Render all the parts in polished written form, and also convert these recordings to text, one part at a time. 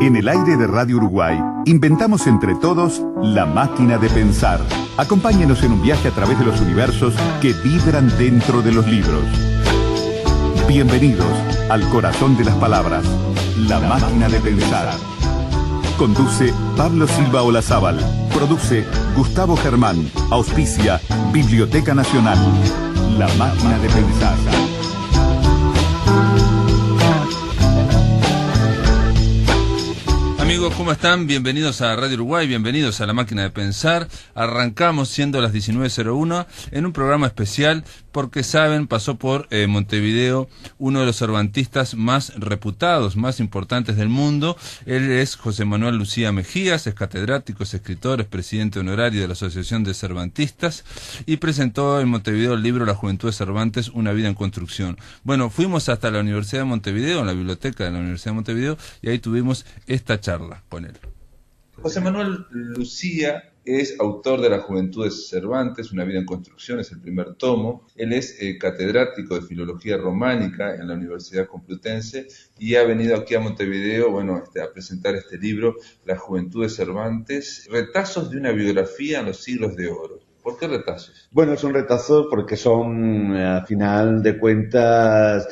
En el aire de Radio Uruguay, inventamos entre todos la máquina de pensar. Acompáñenos en un viaje a través de los universos que vibran dentro de los libros. Bienvenidos al corazón de las palabras, la máquina de pensar. Conduce Pablo Silva Olazábal. Produce Gustavo Germán. Auspicia Biblioteca Nacional. La máquina de pensar. Amigos, ¿cómo están? Bienvenidos a Radio Uruguay, bienvenidos a La Máquina de Pensar. Arrancamos siendo las 19:01 en un programa especial porque, saben, pasó por Montevideo uno de los cervantistas más reputados, más importantes del mundo. Él es José Manuel Lucía Mejías, es catedrático, es escritor, es presidente honorario de la Asociación de Cervantistas y presentó en Montevideo el libro La Juventud de Cervantes, una vida en construcción. Bueno, fuimos hasta la Universidad de Montevideo, en la biblioteca de la Universidad de Montevideo, y ahí tuvimos esta charla con él. José Manuel Lucía es autor de La Juventud de Cervantes, una vida en construcción, es el primer tomo. Él es catedrático de Filología Románica en la Universidad Complutense y ha venido aquí a Montevideo, a presentar este libro, La Juventud de Cervantes, retazos de una biografía en los siglos de oro. ¿Por qué retazos? Bueno, son retazos porque son, al final de cuentas,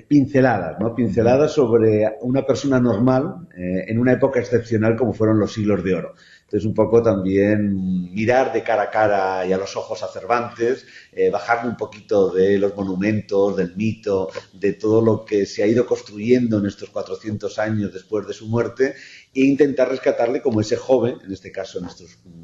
pinceladas, ¿no? Pinceladas sobre una persona normal en una época excepcional como fueron los siglos de oro. Entonces, un poco también mirar de cara a cara y a los ojos a Cervantes, bajarle un poquito de los monumentos, del mito, de todo lo que se ha ido construyendo en estos 400 años después de su muerte, e intentar rescatarle como ese joven, en este caso en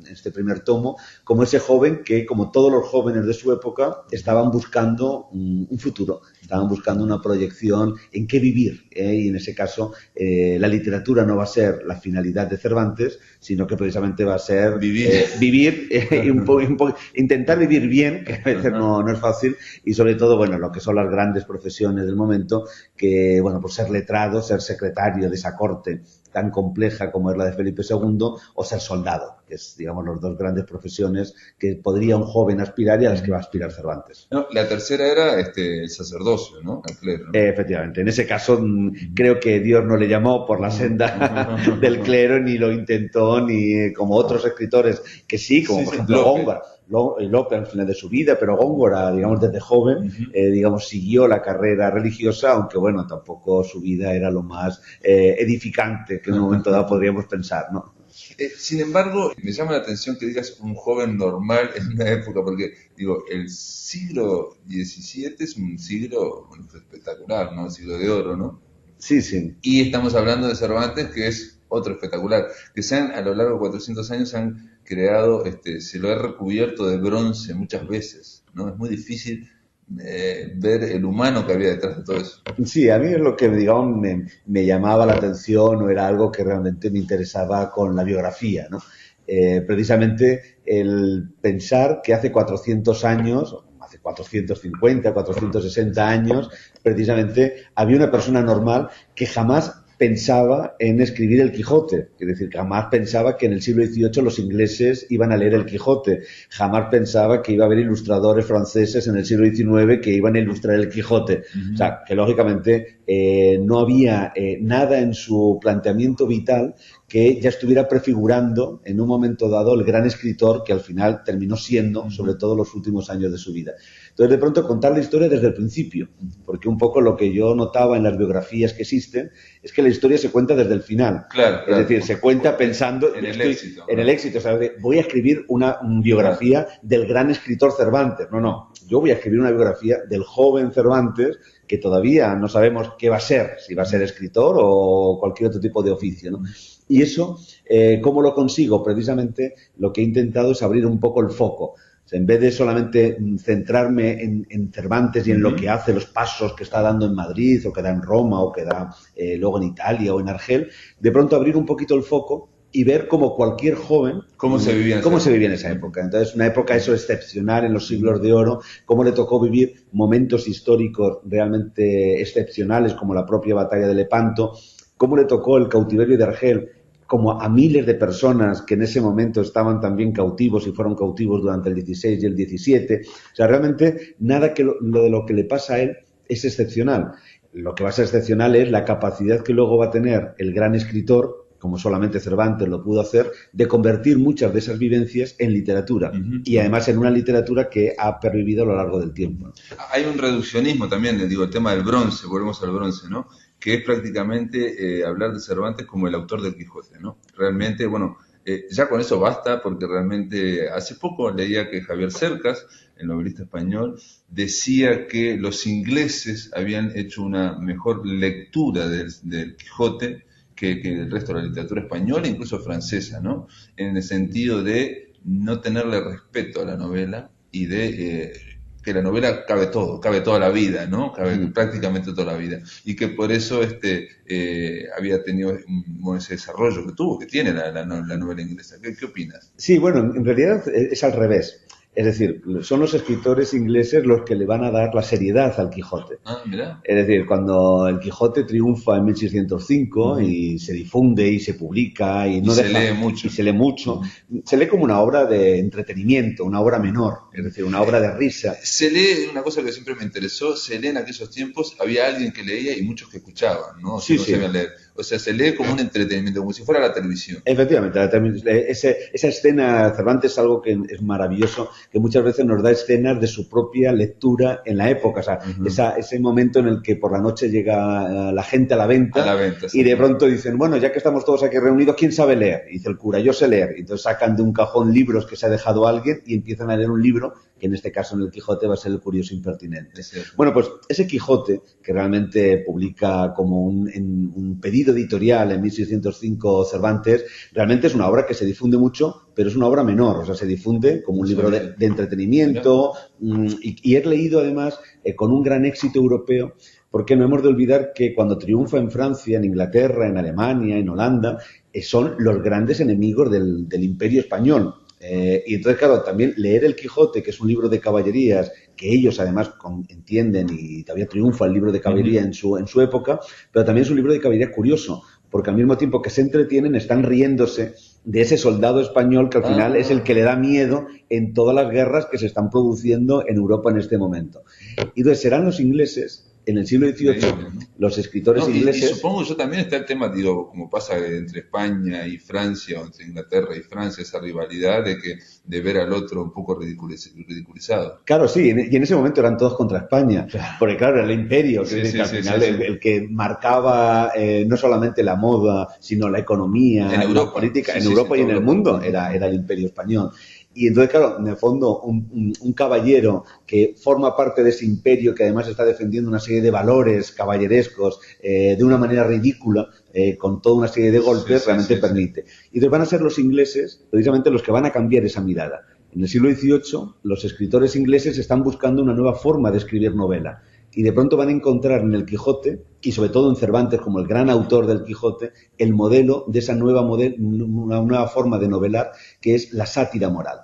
este primer tomo, como ese joven que, como todos los jóvenes de su época, estaban buscando un futuro, estaban buscando una proyección en qué vivir, y en ese caso la literatura no va a ser la finalidad de Cervantes, sino que precisamente va a ser vivir intentar vivir bien, que a veces no es fácil, y sobre todo, bueno, lo que son las grandes profesiones del momento, que, bueno, pues ser letrado, ser secretario de esa corte tan compleja como es la de Felipe II, o ser soldado, que es, digamos, las dos grandes profesiones que podría un joven aspirar y a las que va a aspirar Cervantes. No, la tercera era el sacerdocio, ¿no? El clero, ¿no? Efectivamente. En ese caso, creo que Dios no le llamó por la senda del clero, ni lo intentó, ni como otros escritores que sí, como por ejemplo Góngora. Lope al final de su vida, pero Góngora, digamos, desde joven, siguió la carrera religiosa, aunque, bueno, tampoco su vida era lo más edificante que en un momento dado podríamos pensar, ¿no? Sin embargo, me llama la atención que digas un joven normal en una época, porque, el siglo XVII es un siglo espectacular, ¿no? El siglo de oro, ¿no? Sí, sí. Y estamos hablando de Cervantes, que es otro espectacular, que a lo largo de 400 años han creado, se lo ha recubierto de bronce muchas veces, ¿no? Es muy difícil ver el humano que había detrás de todo eso. Sí, a mí es lo que, digamos, me llamaba la atención, o era algo que realmente me interesaba con la biografía, ¿no? Precisamente el pensar que hace 400 años, hace 450, 460 años, precisamente había una persona normal que jamás pensaba en escribir el Quijote, es decir, jamás pensaba que en el siglo XVIII los ingleses iban a leer el Quijote, jamás pensaba que iba a haber ilustradores franceses en el siglo XIX que iban a ilustrar el Quijote. O sea, que lógicamente no había nada en su planteamiento vital que ya estuviera prefigurando en un momento dado el gran escritor que al final terminó siendo, sobre todo los últimos años de su vida. Entonces, de pronto, contar la historia desde el principio, porque un poco lo que yo notaba en las biografías que existen es que la historia se cuenta desde el final. Claro. Es decir, se cuenta pensando en el éxito. En el éxito, o sea, voy a escribir una biografía del gran escritor Cervantes. No, yo voy a escribir una biografía del joven Cervantes, que todavía no sabemos qué va a ser, si va a ser escritor o cualquier otro tipo de oficio, ¿no? Y eso, ¿cómo lo consigo? Precisamente lo que he intentado es abrir un poco el foco. O sea, en vez de solamente centrarme en Cervantes y en lo que hace, los pasos que está dando en Madrid, o que da en Roma, o que da luego en Italia o en Argel, de pronto abrir un poquito el foco y ver como cualquier joven cómo se vivía en esa época. Entonces, una época excepcional en los siglos de oro, cómo le tocó vivir momentos históricos realmente excepcionales, como la propia batalla de Lepanto, cómo le tocó el cautiverio de Argel, como a miles de personas que en ese momento estaban también cautivos y fueron cautivos durante el 16 y el 17. O sea, realmente nada de lo que le pasa a él es excepcional. lo que va a ser excepcional es la capacidad que luego va a tener el gran escritor, como solamente Cervantes lo pudo hacer, de convertir muchas de esas vivencias en literatura. Y además en una literatura que ha pervivido a lo largo del tiempo. Hay un reduccionismo también, digo, el tema del bronce, volvemos al bronce, ¿no? Que es prácticamente hablar de Cervantes como el autor del Quijote, ¿no? Realmente, bueno, ya con eso basta, porque realmente hace poco leía que Javier Cercas, el novelista español, decía que los ingleses habían hecho una mejor lectura del Quijote que el resto de la literatura española, incluso francesa, ¿no? En el sentido de no tenerle respeto a la novela y de que la novela cabe todo, cabe toda la vida, ¿no? Cabe prácticamente toda la vida. Y que por eso había tenido ese desarrollo que tuvo, que tiene la novela inglesa. ¿Qué opinas? Sí, bueno, en realidad es al revés. Es decir, son los escritores ingleses los que le van a dar la seriedad al Quijote. Ah, mira. Es decir, cuando el Quijote triunfa en 1605 y se difunde y se publica y se lee mucho. Y se lee mucho, se lee como una obra de entretenimiento, una obra menor, es decir, una obra de risa. Se lee, una cosa que siempre me interesó, se lee en aquellos tiempos, había alguien que leía y muchos que escuchaban, ¿no? Sí, no sabían leer. O sea, se lee como un entretenimiento, como si fuera la televisión. Efectivamente, esa escena, Cervantes es algo que es maravilloso, que muchas veces nos da escenas de su propia lectura en la época, o sea, ese momento en el que por la noche llega la gente a la venta, sí. Y de pronto dicen, bueno, ya que estamos todos aquí reunidos, ¿quién sabe leer? Y dice el cura, yo sé leer. Y entonces sacan de un cajón libros que se ha dejado alguien y empiezan a leer un libro, que en este caso en el Quijote va a ser El curioso impertinente. Bueno, pues ese Quijote, que realmente publica como un pedido editorial en 1605 Cervantes, realmente es una obra que se difunde mucho, pero es una obra menor, o sea, se difunde como un libro de entretenimiento y es leído además con un gran éxito europeo, porque no hemos de olvidar que cuando triunfa en Francia, en Inglaterra, en Alemania, en Holanda, son los grandes enemigos del Imperio español. Y entonces, claro, también leer El Quijote, que es un libro de caballerías, que ellos además entienden y todavía triunfa el libro de caballería en su época, pero también es un libro de caballería curioso, porque al mismo tiempo que se entretienen, están riéndose de ese soldado español que al final es el que le da miedo en todas las guerras que se están produciendo en Europa en este momento. Y entonces serán los ingleses, en el siglo XVIII, los escritores ingleses... Y supongo yo también está el tema, digo, como pasa entre España y Francia, o entre Inglaterra y Francia, esa rivalidad de ver al otro un poco ridiculizado. Claro, sí, y en ese momento eran todos contra España, porque claro, era el imperio, que al final el que marcaba no solamente la moda, sino la economía, la política, en Europa y en el mundo, era el imperio español. Y entonces, claro, en el fondo, un caballero que forma parte de ese imperio, que además está defendiendo una serie de valores caballerescos de una manera ridícula, con toda una serie de golpes, realmente permite. Y entonces van a ser los ingleses, precisamente, los que van a cambiar esa mirada. En el siglo XVIII, los escritores ingleses están buscando una nueva forma de escribir novela. Y de pronto van a encontrar en el Quijote, y sobre todo en Cervantes como el gran autor del Quijote, el modelo de esa una nueva forma de novelar, que es la sátira moral.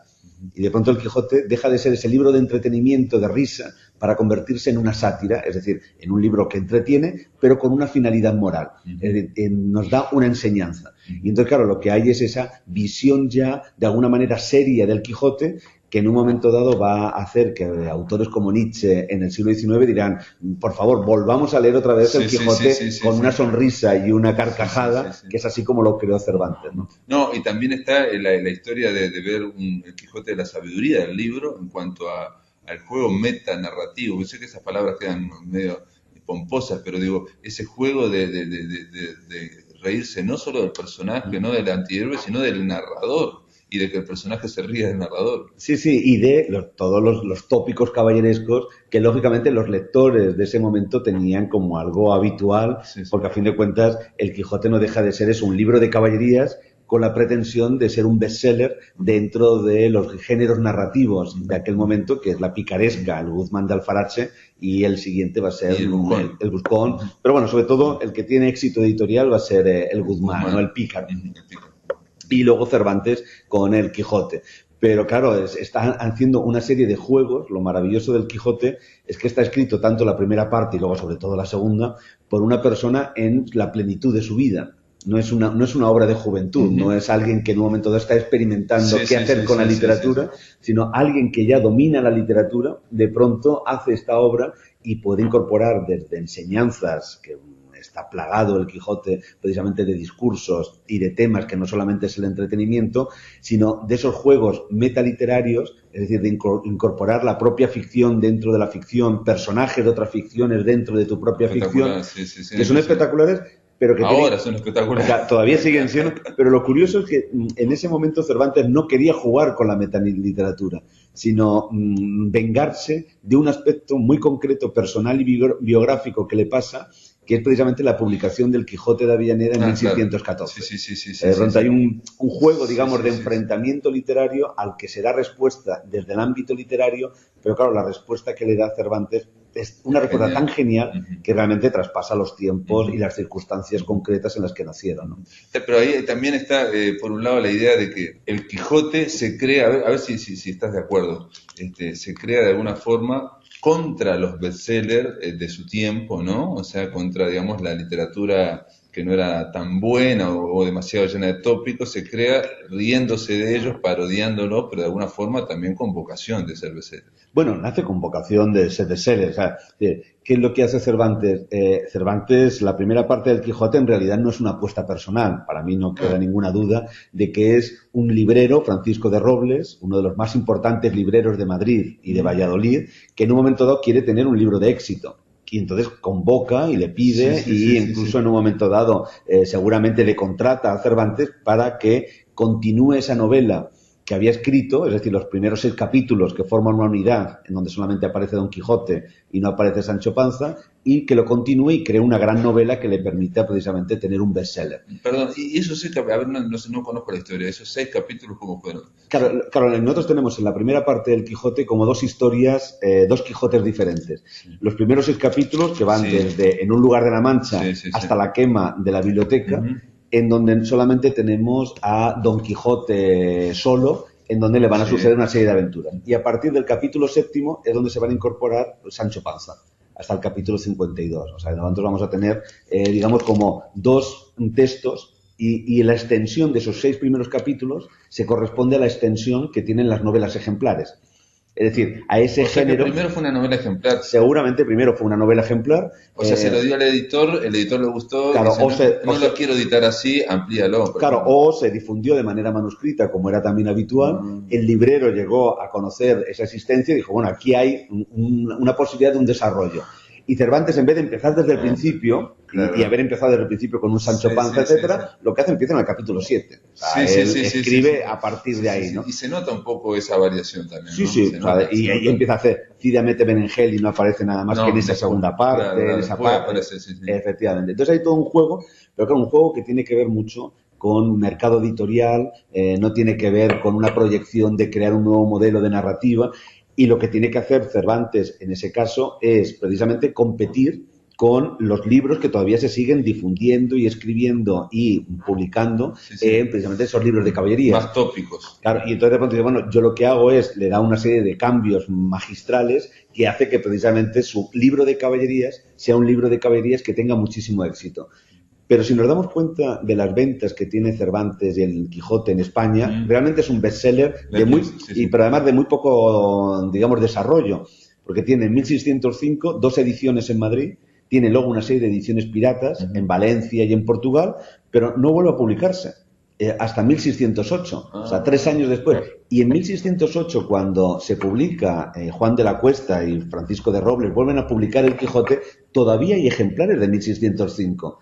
Y de pronto el Quijote deja de ser ese libro de entretenimiento, de risa, para convertirse en una sátira, es decir, en un libro que entretiene, pero con una finalidad moral. Es decir, nos da una enseñanza. Y entonces, claro, lo que hay es esa visión ya, de alguna manera seria del Quijote, que en un momento dado va a hacer que autores como Nietzsche en el siglo XIX dirán, por favor, volvamos a leer otra vez el Quijote con una sonrisa y una carcajada, que es así como lo creó Cervantes, ¿no? No, y también está la historia de ver el Quijote de la sabiduría del libro en cuanto al juego metanarrativo. Yo sé que esas palabras quedan medio pomposas, pero digo, ese juego de reírse no solo del personaje, no del antihéroe, sino del narrador. Y de que el personaje se ríe del narrador. Sí, y de todos los tópicos caballerescos que lógicamente los lectores de ese momento tenían como algo habitual, porque a fin de cuentas el Quijote no deja de ser eso, un libro de caballerías con la pretensión de ser un bestseller dentro de los géneros narrativos de aquel momento, que es la picaresca, el Guzmán de Alfarache, y el siguiente va a ser el Buscón. Pero bueno, sobre todo el que tiene éxito editorial va a ser el Guzmán, ¿no? El pícaro. Y luego Cervantes con el Quijote. Pero claro, están haciendo una serie de juegos. Lo maravilloso del Quijote es que está escrito tanto la primera parte y luego sobre todo la segunda por una persona en la plenitud de su vida. no es una obra de juventud, no es alguien que en un momento dado está experimentando qué hacer con la literatura, sino alguien que ya domina la literatura, de pronto hace esta obra y puede incorporar desde enseñanzas que está plagado el Quijote precisamente de discursos y de temas que no solamente es el entretenimiento, sino de esos juegos metaliterarios, es decir, de incorporar la propia ficción dentro de la ficción, personajes de otras ficciones dentro de tu propia ficción, que son espectaculares, pero que ahora son espectaculares. O sea, todavía siguen siendo, pero lo curioso es que en ese momento Cervantes no quería jugar con la metaliteratura, sino vengarse de un aspecto muy concreto, personal y biográfico que le pasa, que es precisamente la publicación del Quijote de Avellaneda en 1614. Claro. Hay un juego, digamos, de enfrentamiento literario al que se da respuesta desde el ámbito literario, pero claro, la respuesta que le da Cervantes es una respuesta tan genial que realmente traspasa los tiempos y las circunstancias concretas en las que nacieron, ¿no? Pero ahí también está, por un lado, la idea de que el Quijote se crea, a ver si estás de acuerdo, se crea de alguna forma contra los bestsellers de su tiempo, ¿no? O sea, contra, digamos, la literatura que no era tan buena o demasiado llena de tópicos, se crea riéndose de ellos, parodiándolos, pero de alguna forma también con vocación de ser bestseller. Bueno, nace con vocación de ser bestseller. O sea, ¿qué es lo que hace Cervantes? Cervantes, la primera parte del Quijote en realidad no es una apuesta personal. Para mí no queda ninguna duda de que es un librero, Francisco de Robles, uno de los más importantes libreros de Madrid y de Valladolid, que en un momento dado quiere tener un libro de éxito. Y entonces convoca y le pide incluso en un momento dado seguramente le contrata a Cervantes para que continúe esa novela que había escrito, es decir, los primeros 6 capítulos que forman una unidad en donde solamente aparece Don Quijote y no aparece Sancho Panza, y que lo continúe y cree una gran novela que le permita precisamente tener un bestseller. Perdón, y esos 6 capítulos, a ver, no conozco la historia, esos 6 capítulos, ¿cómo fueron? Claro, nosotros tenemos en la primera parte del Quijote como 2 historias, 2 Quijotes diferentes. Los primeros 6 capítulos que van desde En un lugar de la Mancha hasta la quema de la biblioteca, en donde solamente tenemos a Don Quijote solo, en donde le van a suceder una serie de aventuras. Y a partir del capítulo 7º es donde se van a incorporar Sancho Panza, hasta el capítulo 52. O sea, nosotros vamos a tener, digamos, como 2 textos y la extensión de esos 6 primeros capítulos se corresponde a la extensión que tienen las novelas ejemplares. Es decir, a ese género... primero fue una novela ejemplar. Seguramente primero fue una novela ejemplar. O sea, se lo dio al editor, el editor le gustó, claro, dice, no lo quiero editar así, amplíalo. Claro, o se difundió de manera manuscrita, como era también habitual. El librero llegó a conocer esa existencia y dijo, bueno, aquí hay una posibilidad de un desarrollo. Y Cervantes, en vez de empezar desde el principio, y haber empezado desde el principio con un Sancho Panza, etcétera, lo que hace empieza en el capítulo 7. O sea, escribe a partir de ahí, ¿no? Y se nota un poco esa variación también, ¿no? Y ahí empieza a hacer Cide mete Benengel y no aparece nada más que en esa segunda parte, en esa parte. Efectivamente. Entonces hay todo un juego, pero claro, un juego que tiene que ver mucho con mercado editorial, no tiene que ver con una proyección de crear un nuevo modelo de narrativa. Y lo que tiene que hacer Cervantes en ese caso es precisamente competir con los libros que todavía se siguen difundiendo y escribiendo y publicando precisamente esos libros de caballerías. Más tópicos. Claro, y entonces de pronto dice, bueno, yo lo que hago es, le da una serie de cambios magistrales que hace que precisamente su libro de caballerías sea un libro de caballerías que tenga muchísimo éxito. Pero si nos damos cuenta de las ventas que tiene Cervantes y el Quijote en España, realmente es un bestseller pero además de muy poco, digamos, desarrollo, porque tiene en 1605 2 ediciones en Madrid, tiene luego una serie de ediciones piratas en Valencia y en Portugal, pero no vuelve a publicarse hasta 1608, o sea, 3 años después. Y en 1608, cuando se publica Juan de la Cuesta y Francisco de Robles vuelven a publicar el Quijote, todavía hay ejemplares de 1605.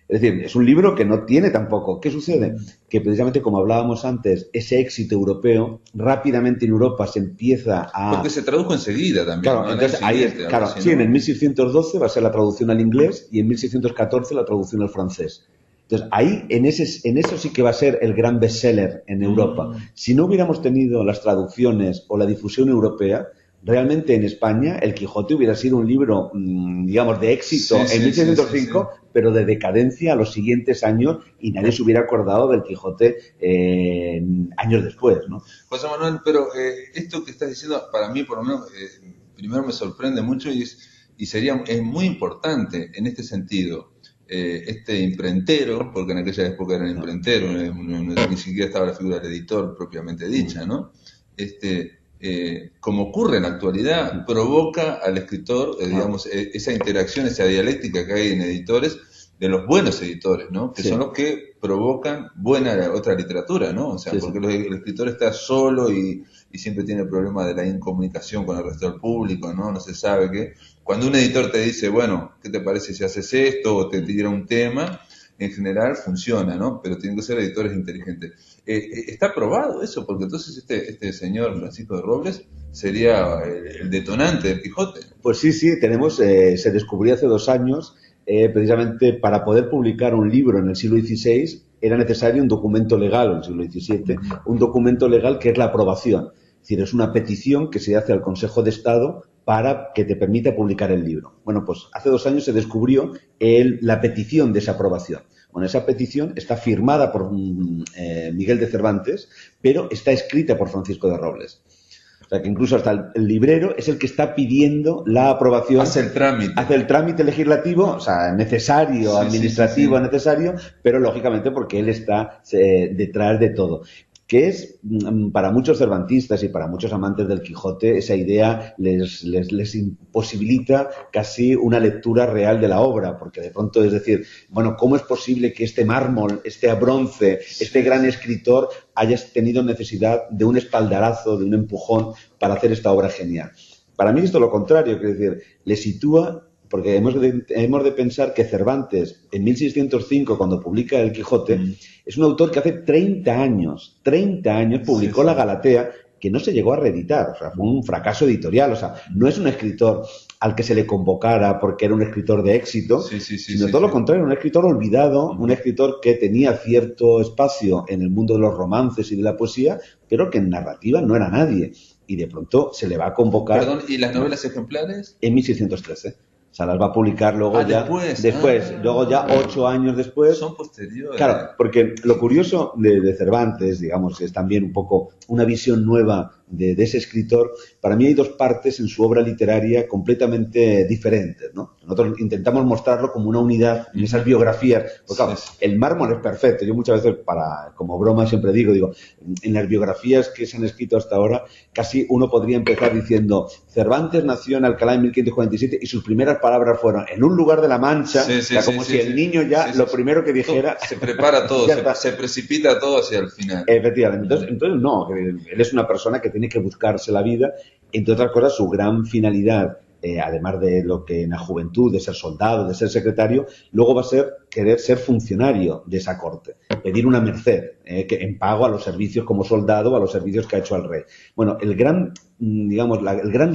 Es decir, es un libro que no tiene tampoco. ¿Qué sucede? Que precisamente, como hablábamos antes, ese éxito europeo, rápidamente en Europa se empieza a... Porque se tradujo enseguida también. Claro, entonces ahí es, claro, sí, en el 1612 va a ser la traducción al inglés y en 1614 la traducción al francés. Entonces, ahí, en eso sí que va a ser el gran bestseller en Europa. Si no hubiéramos tenido las traducciones o la difusión europea, realmente en España el Quijote hubiera sido un libro, digamos, de éxito en 1605, pero de decadencia a los siguientes años y nadie se hubiera acordado del Quijote años después, ¿no? José Manuel, pero esto que estás diciendo, para mí por lo menos, primero me sorprende mucho y es muy importante en este sentido. este imprentero, porque en aquella época eran imprenteros, ni siquiera estaba la figura del editor propiamente dicha, ¿no? Como ocurre en la actualidad, provoca al escritor, digamos, esa interacción, esa dialéctica que hay en editores, de los buenos editores, ¿no? Que son los que provocan buena otra literatura, ¿no? O sea, porque el escritor está solo y siempre tiene el problema de la incomunicación con el resto del público, ¿no? No se sabe qué. Cuando un editor te dice, bueno, ¿qué te parece si haces esto? O te tira un tema, en general funciona, ¿no? Pero tienen que ser editores inteligentes. ¿Está probado eso? Porque entonces este señor Francisco de Robles sería el detonante del Quijote. Pues sí, tenemos, se descubrió hace 2 años, precisamente para poder publicar un libro en el siglo XVI era necesario un documento legal, en el siglo XVII, un documento legal que es la aprobación. Es decir, es una petición que se hace al Consejo de Estado para que te permita publicar el libro. Bueno, pues hace 2 años se descubrió la petición de esa aprobación. Bueno, esa petición está firmada por Miguel de Cervantes, pero está escrita por Francisco de Robles. O sea, que incluso hasta el librero es el que está pidiendo la aprobación. Hace el trámite. Hace el trámite legislativo, o sea, necesario, administrativo, necesario, pero lógicamente porque él está detrás de todo. Que es, para muchos cervantistas y para muchos amantes del Quijote, esa idea les imposibilita casi una lectura real de la obra, porque de pronto es decir, bueno, ¿cómo es posible que este mármol, este bronce, este gran escritor haya tenido necesidad de un espaldarazo, de un empujón para hacer esta obra genial? Para mí es todo lo contrario, es decir, le sitúa. Porque hemos de pensar que Cervantes, en 1605, cuando publica El Quijote, es un autor que hace 30 años publicó la Galatea, que no se llegó a reeditar. O sea, fue un fracaso editorial. O sea, no es un escritor al que se le convocara porque era un escritor de éxito, sino todo lo contrario, un escritor olvidado, un escritor que tenía cierto espacio en el mundo de los romances y de la poesía, pero que en narrativa no era nadie. Y de pronto se le va a convocar... Perdón, ¿y las novelas ejemplares? En 1613. O sea, las va a publicar luego después, luego ya 8 años después. Son posteriores. Claro, porque lo curioso de Cervantes, digamos, es también un poco una visión nueva de ese escritor. Para mí hay 2 partes en su obra literaria completamente diferentes, ¿no? Nosotros intentamos mostrarlo como una unidad en esas biografías. Porque claro, el mármol es perfecto. Yo muchas veces, como broma, siempre digo, en las biografías que se han escrito hasta ahora, casi uno podría empezar diciendo, Cervantes nació en Alcalá en 1547 y sus primeras palabras fueron en un lugar de la Mancha, como si el niño ya lo primero que dijera... Se prepara todo, se precipita todo hacia el final. Efectivamente. Entonces no, él es una persona que tiene que buscarse la vida, entre otras cosas su gran finalidad, además de lo que en la juventud, de ser soldado, de ser secretario, luego va a ser querer ser funcionario de esa corte, pedir una merced en pago a los servicios como soldado, a los servicios que ha hecho al rey. Bueno, el gran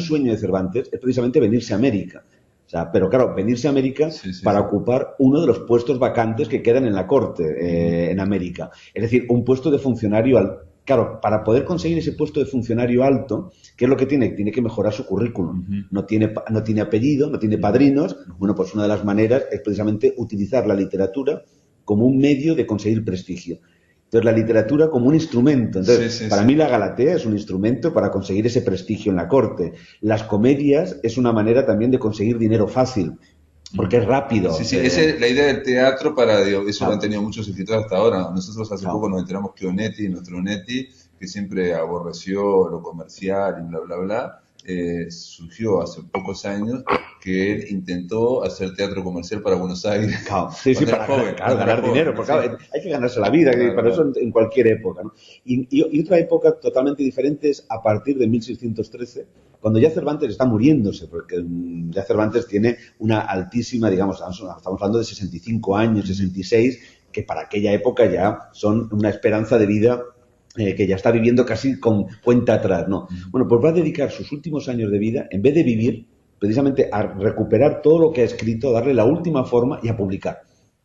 sueño de Cervantes es precisamente venirse a América. O sea, pero claro, venirse a América para ocupar uno de los puestos vacantes que quedan en la corte en América. Es decir, un puesto de funcionario Claro, para poder conseguir ese puesto de funcionario alto, ¿qué es lo que tiene? Tiene que mejorar su currículum. No tiene apellido, no tiene padrinos. Bueno, pues una de las maneras es precisamente utilizar la literatura como un medio de conseguir prestigio. Entonces, la literatura como un instrumento. Entonces, para mí la Galatea es un instrumento para conseguir ese prestigio en la corte. Las comedias es una manera también de conseguir dinero fácil. Porque es rápido. Esa es la idea del teatro eso lo han tenido muchos escritores hasta ahora. Nosotros hace poco nos enteramos que nuestro Onetti, que siempre aborreció lo comercial y bla, bla, bla, surgió hace pocos años que él intentó hacer teatro comercial para Buenos Aires. Para ganar dinero, porque hay que ganarse la vida, para eso en cualquier época, ¿no? Y otra época totalmente diferente es a partir de 1613, cuando ya Cervantes está muriéndose, porque ya Cervantes tiene una altísima, digamos, estamos hablando de 65 años, 66, que para aquella época ya son una esperanza de vida que ya está viviendo casi con cuenta atrás, ¿no? Bueno, pues va a dedicar sus últimos años de vida, en vez de vivir, precisamente a recuperar todo lo que ha escrito, a darle la última forma y a publicar.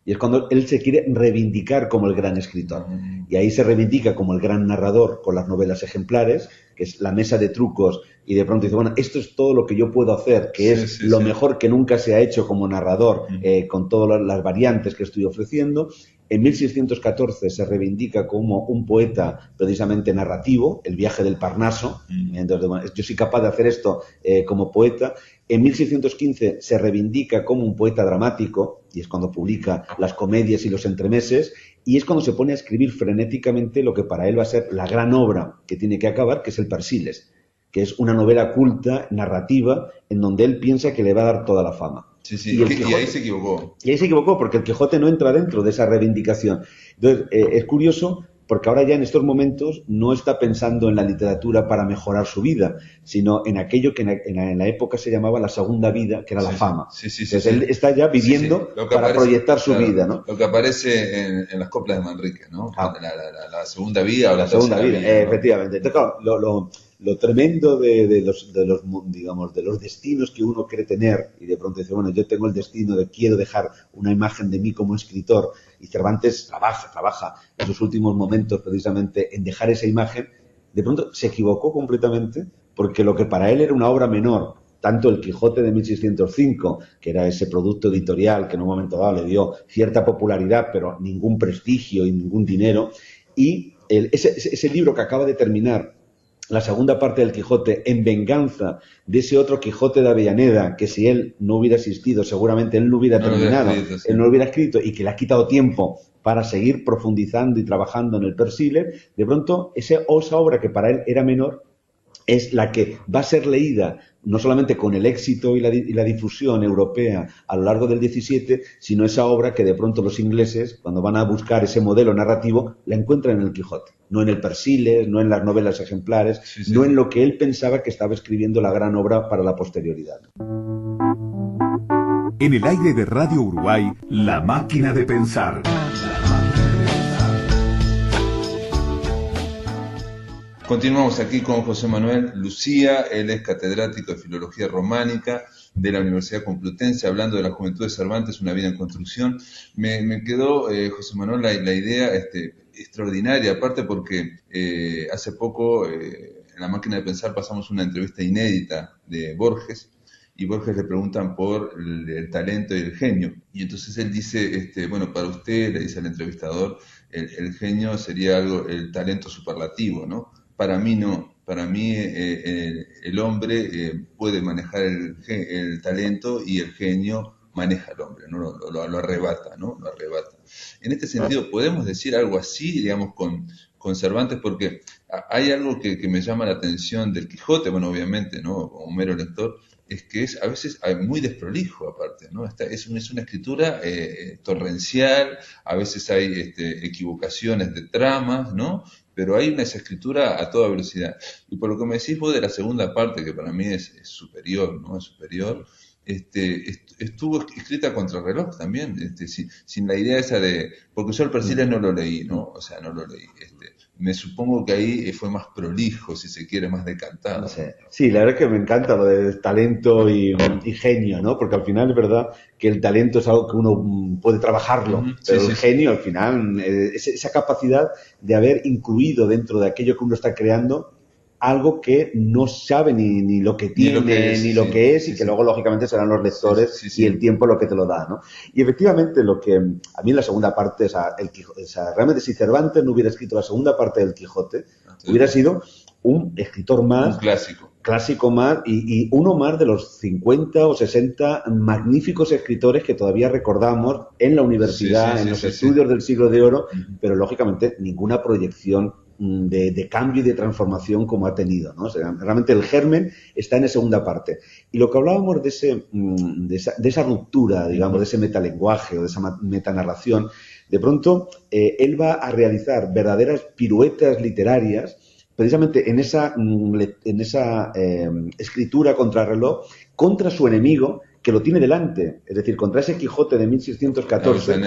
Y es cuando él se quiere reivindicar como el gran escritor. Y ahí se reivindica como el gran narrador con las novelas ejemplares, que es La mesa de trucos, y de pronto dice, bueno, esto es todo lo que yo puedo hacer, que es lo mejor que nunca se ha hecho como narrador, con todas las variantes que estoy ofreciendo. En 1614 se reivindica como un poeta precisamente narrativo, El viaje del Parnaso. Entonces, bueno, yo soy capaz de hacer esto como poeta. En 1615 se reivindica como un poeta dramático, y es cuando publica las comedias y los entremeses, y es cuando se pone a escribir frenéticamente lo que para él va a ser la gran obra que tiene que acabar, que es el Persiles, que es una novela culta, narrativa, en donde él piensa que le va a dar toda la fama. Sí, sí, y ahí se equivocó. Y ahí se equivocó, porque el Quijote no entra dentro de esa reivindicación. Entonces, es curioso, porque ahora ya en estos momentos no está pensando en la literatura para mejorar su vida, sino en aquello que en la época se llamaba la segunda vida, que era la fama. Entonces, él está ya viviendo para proyectar su vida, ¿no? Lo que aparece en las coplas de Manrique, ¿no? La segunda vida o la segunda vida, ¿no? Efectivamente. Entonces, claro, lo tremendo de los destinos que uno quiere tener, y de pronto dice, bueno, yo tengo el destino de quiero dejar una imagen de mí como escritor, y Cervantes trabaja en sus últimos momentos precisamente en dejar esa imagen. De pronto se equivocó completamente, porque lo que para él era una obra menor, tanto el Quijote de 1605, que era ese producto editorial que en un momento dado le dio cierta popularidad, pero ningún prestigio y ningún dinero, y ese libro que acaba de terminar, la segunda parte del Quijote, en venganza de ese otro Quijote de Avellaneda, que si él no hubiera existido, seguramente él no hubiera terminado, él no lo hubiera escrito, y que le ha quitado tiempo para seguir profundizando y trabajando en el Persiles, de pronto esa obra que para él era menor es la que va a ser leída no solamente con el éxito y la difusión europea a lo largo del XVII, sino esa obra que de pronto los ingleses, cuando van a buscar ese modelo narrativo, la encuentran en el Quijote. No en el Persiles, no en las novelas ejemplares, no en lo que él pensaba que estaba escribiendo la gran obra para la posterioridad. En el aire de Radio Uruguay, La Máquina de Pensar. Continuamos aquí con José Manuel Lucía, él es catedrático de Filología Románica de la Universidad Complutense, hablando de la juventud de Cervantes, una vida en construcción. Me quedó, José Manuel, la idea extraordinaria, aparte porque hace poco en La Máquina de Pensar pasamos una entrevista inédita de Borges, y Borges le preguntan por el talento y el genio, y entonces él dice, bueno, para usted, le dice al entrevistador, el genio sería el talento superlativo, ¿no? Para mí no, para mí el hombre puede manejar el talento y el genio maneja al hombre, ¿no? Lo arrebata, ¿no? Lo arrebata. En este sentido, ¿podemos decir algo así, digamos, con Cervantes? Porque hay algo que me llama la atención del Quijote, bueno, obviamente, ¿no? Como mero lector, es que a veces muy desprolijo aparte, ¿no? Es una escritura torrencial, a veces hay equivocaciones de tramas, ¿no? Pero hay esa escritura a toda velocidad. Y por lo que me decís vos de la segunda parte, que para mí es superior, ¿no? Es superior, estuvo escrita contra el reloj también, sin la idea esa de... Porque yo el Persiles no lo leí, ¿no? O sea, no lo leí. Me supongo que ahí fue más prolijo, si se quiere, más decantado. Sí, la verdad es que me encanta lo de talento y genio, ¿no? Porque al final es verdad que el talento es algo que uno puede trabajarlo, pero el genio al final, esa capacidad de haber incluido dentro de aquello que uno está creando algo que no sabe ni lo que tiene, ni lo que es, y que luego lógicamente serán los lectores y el tiempo lo que te lo da, ¿no? Y efectivamente lo que a mí en la segunda parte, realmente si Cervantes no hubiera escrito la segunda parte del Quijote, hubiera sido un escritor más, un clásico más, y uno más de los 50 o 60 magníficos escritores que todavía recordamos en la universidad, en los estudios del Siglo de Oro, pero lógicamente ninguna proyección de cambio y de transformación como ha tenido, ¿no? O sea, realmente el germen está en la segunda parte. Y lo que hablábamos de esa ruptura, digamos, de ese metalenguaje o de esa metanarración, de pronto él va a realizar verdaderas piruetas literarias precisamente en esa escritura contra el reloj, contra su enemigo, que lo tiene delante, es decir, contra ese Quijote de 1614,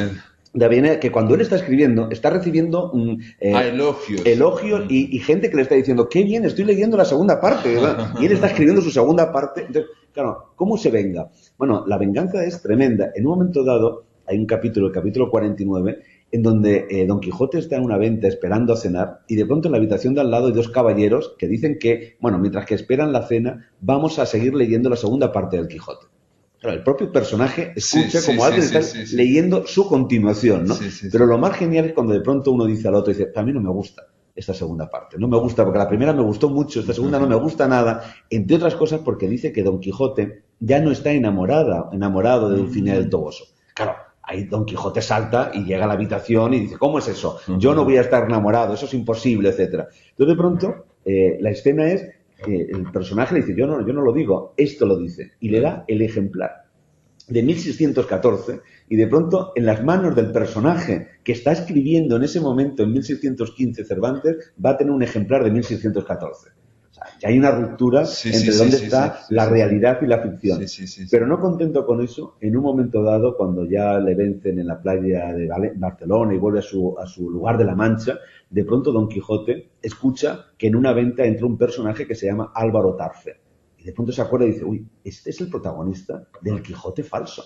de Avellaneda, que cuando él está escribiendo, está recibiendo elogios y gente que le está diciendo, qué bien, estoy leyendo la segunda parte, ¿verdad? Y él está escribiendo su segunda parte. Entonces, claro, ¿cómo se venga? Bueno, la venganza es tremenda. En un momento dado, hay un capítulo, el capítulo 49, en donde Don Quijote está en una venta esperando a cenar, y de pronto en la habitación de al lado hay dos caballeros que dicen que, bueno, mientras que esperan la cena, vamos a seguir leyendo la segunda parte del Quijote. Claro, el propio personaje escucha como alguien está leyendo su continuación, ¿no? Pero lo más genial es cuando de pronto uno dice al otro, dice, a mí no me gusta esta segunda parte, no me gusta porque la primera me gustó mucho, esta segunda no me gusta nada, entre otras cosas porque dice que Don Quijote ya no está enamorado de Dulcinea del Toboso. Claro, ahí Don Quijote salta y llega a la habitación y dice, ¿cómo es eso? Yo no voy a estar enamorado, eso es imposible, etcétera. Entonces, de pronto, la escena es que el personaje le dice, yo no lo digo, esto lo dice, y le da el ejemplar de 1614, y de pronto en las manos del personaje que está escribiendo en ese momento, en 1615, Cervantes, va a tener un ejemplar de 1614. O sea, ya hay una ruptura entre dónde está la realidad y la ficción. Pero no contento con eso, en un momento dado, cuando ya le vencen en la playa de Barcelona y vuelve a su lugar de la Mancha, de pronto Don Quijote escucha que en una venta entra un personaje que se llama Álvaro Tarfe. Y de pronto se acuerda y dice, uy, este es el protagonista del Quijote falso.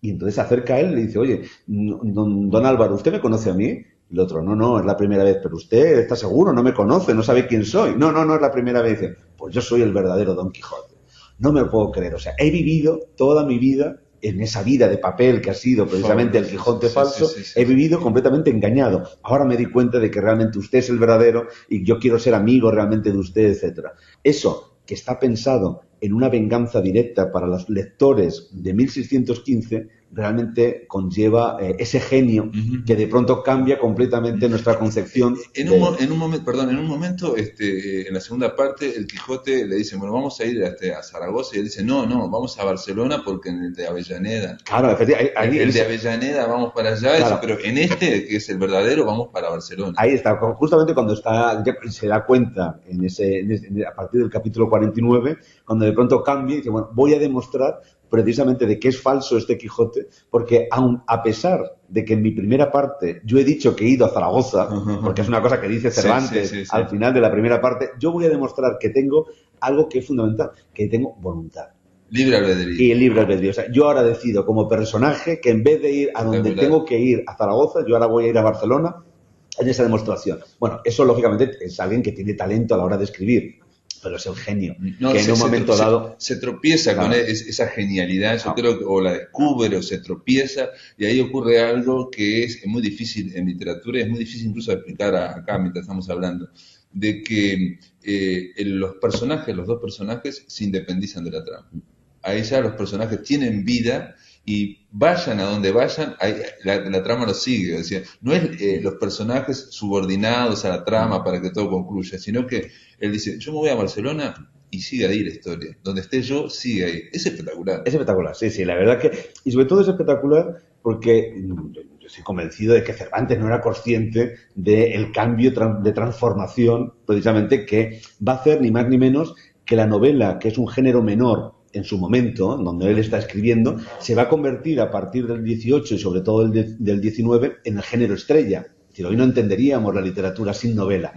Y entonces se acerca a él y le dice, oye, don Álvaro, ¿usted me conoce a mí? Y el otro, no, es la primera vez. ¿Pero usted está seguro? No me conoce, no sabe quién soy. No, es la primera vez. Dice, pues yo soy el verdadero Don Quijote. No me lo puedo creer. O sea, he vivido toda mi vida en esa vida de papel que ha sido precisamente el Quijote falso, he vivido completamente engañado. Ahora me di cuenta de que realmente usted es el verdadero y yo quiero ser amigo realmente de usted, etcétera. Eso que está pensado en una venganza directa para los lectores de 1615, realmente conlleva ese genio que de pronto cambia completamente nuestra concepción. En un momento, en la segunda parte, el Quijote le dice, bueno, vamos a ir a Zaragoza, y él dice, no, vamos a Barcelona porque en el de Avellaneda. Claro, efectivamente. El de Avellaneda vamos para allá, claro. Pero en este, que es el verdadero, vamos para Barcelona. Ahí está, justamente cuando se da cuenta a partir del capítulo 49, cuando de pronto cambia y dice, bueno, voy a demostrar precisamente de que es falso este Quijote, porque aun a pesar de que en mi primera parte yo he dicho que he ido a Zaragoza, porque es una cosa que dice Cervantes al final de la primera parte, yo voy a demostrar que tengo algo que es fundamental, que tengo voluntad. Libre albedrío. Y el libre albedrío. O sea, yo ahora decido como personaje que en vez de ir a donde tengo que ir, a Zaragoza, yo ahora voy a ir a Barcelona en esa demostración. Bueno, eso lógicamente es alguien que tiene talento a la hora de escribir, pero es el genio, que en un momento dado... Se tropieza con esa genialidad, yo creo que o la descubre o se tropieza, y ahí ocurre algo que es muy difícil en literatura, y es muy difícil incluso de explicar acá mientras estamos hablando, de que los dos personajes se independizan de la trama. Ahí ya los personajes tienen vida y vayan a donde vayan, ahí, la trama lo sigue. O sea, no es los personajes subordinados a la trama para que todo concluya, sino que él dice, yo me voy a Barcelona y sigue ahí la historia. Donde esté yo, sigue ahí. Es espectacular. Es espectacular, sí, la verdad que... Y sobre todo es espectacular porque yo estoy convencido de que Cervantes no era consciente del cambio de transformación precisamente que va a hacer ni más ni menos que la novela, que es un género menor en su momento, donde él está escribiendo, se va a convertir a partir del 18 y sobre todo del 19 en el género estrella. Es decir, hoy no entenderíamos la literatura sin novela,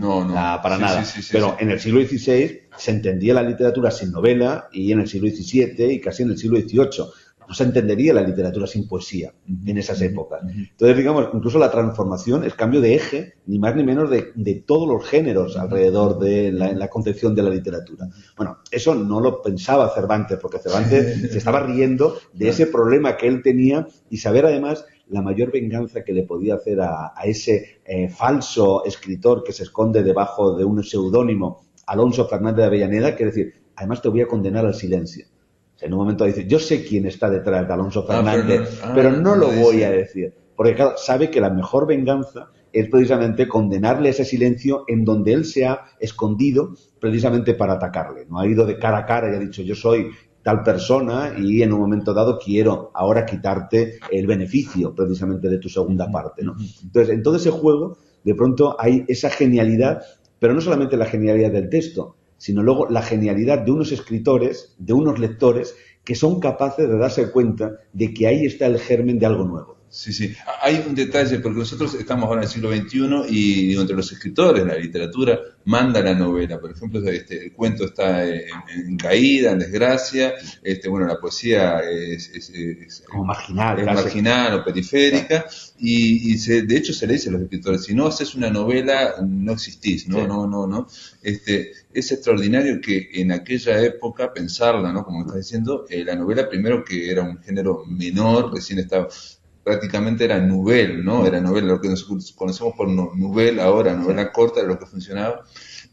para nada. Pero en el siglo XVI se entendía la literatura sin novela y en el siglo XVII y casi en el siglo XVIII. No se entendería la literatura sin poesía en esas épocas. Entonces, digamos, incluso la transformación es cambio de eje, ni más ni menos de todos los géneros alrededor de la concepción de la literatura. Bueno, eso no lo pensaba Cervantes, porque Cervantes se estaba riendo de ese problema que él tenía y saber además la mayor venganza que le podía hacer a ese falso escritor que se esconde debajo de un seudónimo, Alonso Fernández de Avellaneda, que es decir, además te voy a condenar al silencio. En un momento dice, yo sé quién está detrás de Alonso Fernández, pero no lo voy a decir. Porque claro, sabe que la mejor venganza es precisamente condenarle a ese silencio en donde él se ha escondido precisamente para atacarle. No ha ido de cara a cara y ha dicho, yo soy tal persona y en un momento dado quiero ahora quitarte el beneficio precisamente de tu segunda parte, ¿no? Entonces, en todo ese juego, de pronto hay esa genialidad, pero no solamente la genialidad del texto, sino luego la genialidad de unos escritores, de unos lectores, que son capaces de darse cuenta de que ahí está el germen de algo nuevo. Sí. Hay un detalle, porque nosotros estamos ahora en el siglo XXI y entre los escritores, la literatura manda la novela. Por ejemplo, el cuento está en caída, en desgracia. La poesía es como marginal. Es marginal o periférica. Y de hecho se le dice a los escritores, si no haces una novela, no existís, ¿no? Sí. No. Es extraordinario que en aquella época pensarla, ¿no? Como estás diciendo, la novela primero que era un género menor, recién estaba... prácticamente era nouvelle, ¿no? Era novela, lo que nosotros conocemos por nouvelle ahora, novela corta, era lo que funcionaba.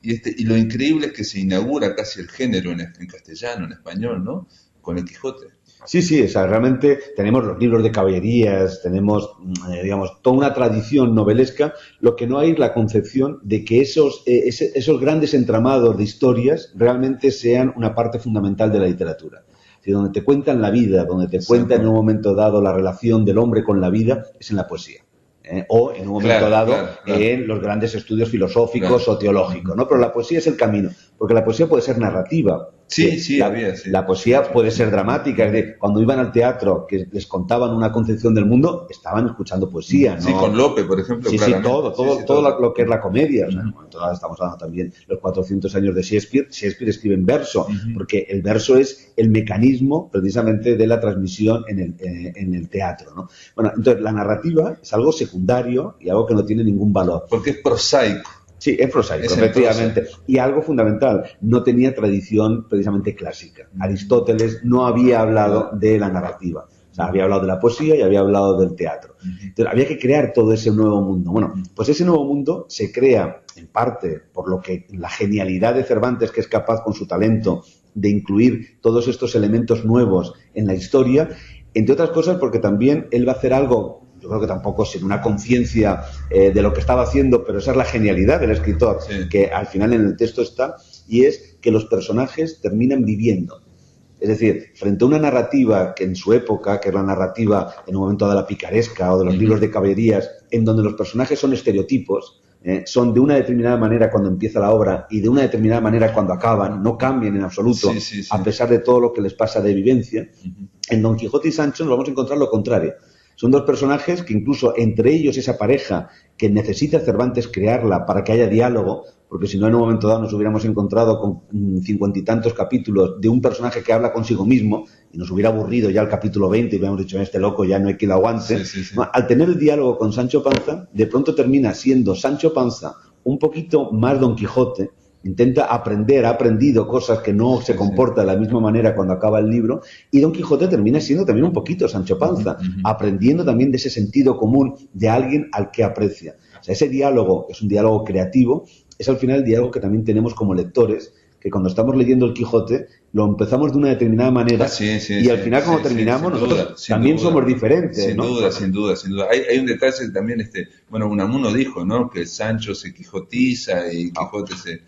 Y lo increíble es que se inaugura casi el género en castellano, en español, ¿no? Con el Quijote. Sí, o sea, realmente tenemos los libros de caballerías, tenemos, digamos, toda una tradición novelesca. Lo que no hay es la concepción de que esos grandes entramados de historias realmente sean una parte fundamental de la literatura. Es decir, donde te cuentan la vida, donde te cuentan en un momento dado la relación del hombre con la vida, es en la poesía. O en un momento dado en los grandes estudios filosóficos o teológicos, ¿no? Pero la poesía es el camino, porque la poesía puede ser narrativa. La poesía puede ser dramática, es decir, cuando iban al teatro que les contaban una concepción del mundo, estaban escuchando poesía, ¿no? Sí, con Lope, por ejemplo. Sí, todo lo que es la comedia. O sea, en un momento dado estamos hablando también de los 400 años de Shakespeare. Shakespeare escribe en verso, porque el verso es el mecanismo precisamente de la transmisión en el teatro, ¿no? Bueno, entonces la narrativa es algo secundario y algo que no tiene ningún valor. Porque es prosaico. Sí, es prosaico, efectivamente. Y algo fundamental, no tenía tradición precisamente clásica. Aristóteles no había hablado de la narrativa. O sea, había hablado de la poesía y había hablado del teatro. Entonces, había que crear todo ese nuevo mundo. Bueno, pues ese nuevo mundo se crea, en parte, por lo que la genialidad de Cervantes, que es capaz con su talento de incluir todos estos elementos nuevos en la historia, entre otras cosas porque también él va a hacer algo, yo creo que tampoco sin una conciencia de lo que estaba haciendo, pero esa es la genialidad del escritor, que al final en el texto está, y es que los personajes terminan viviendo. Es decir, frente a una narrativa que en su época, que es la narrativa en un momento de la picaresca o de los libros de caballerías, en donde los personajes son estereotipos, son de una determinada manera cuando empieza la obra y de una determinada manera cuando acaban, no cambian en absoluto, a pesar de todo lo que les pasa de vivencia. En Don Quijote y Sancho nos vamos a encontrar lo contrario. Son dos personajes que incluso entre ellos esa pareja que necesita Cervantes crearla para que haya diálogo, porque si no en un momento dado nos hubiéramos encontrado con 50 y tantos capítulos de un personaje que habla consigo mismo y nos hubiera aburrido ya el capítulo 20 y hubiéramos dicho, este loco ya no hay quien lo aguante. Al tener el diálogo con Sancho Panza, de pronto termina siendo Sancho Panza un poquito más Don Quijote, intenta aprender, ha aprendido cosas que no se comporta de la misma manera cuando acaba el libro, y Don Quijote termina siendo también un poquito Sancho Panza, aprendiendo también de ese sentido común de alguien al que aprecia. O sea, ese diálogo es un diálogo creativo, es al final el diálogo que también tenemos como lectores, que cuando estamos leyendo el Quijote lo empezamos de una determinada manera y al final cuando terminamos nosotros también somos diferentes. Sin duda. Hay un detalle también, bueno, Unamuno dijo, ¿no?, que Sancho se quijotiza y Quijote se...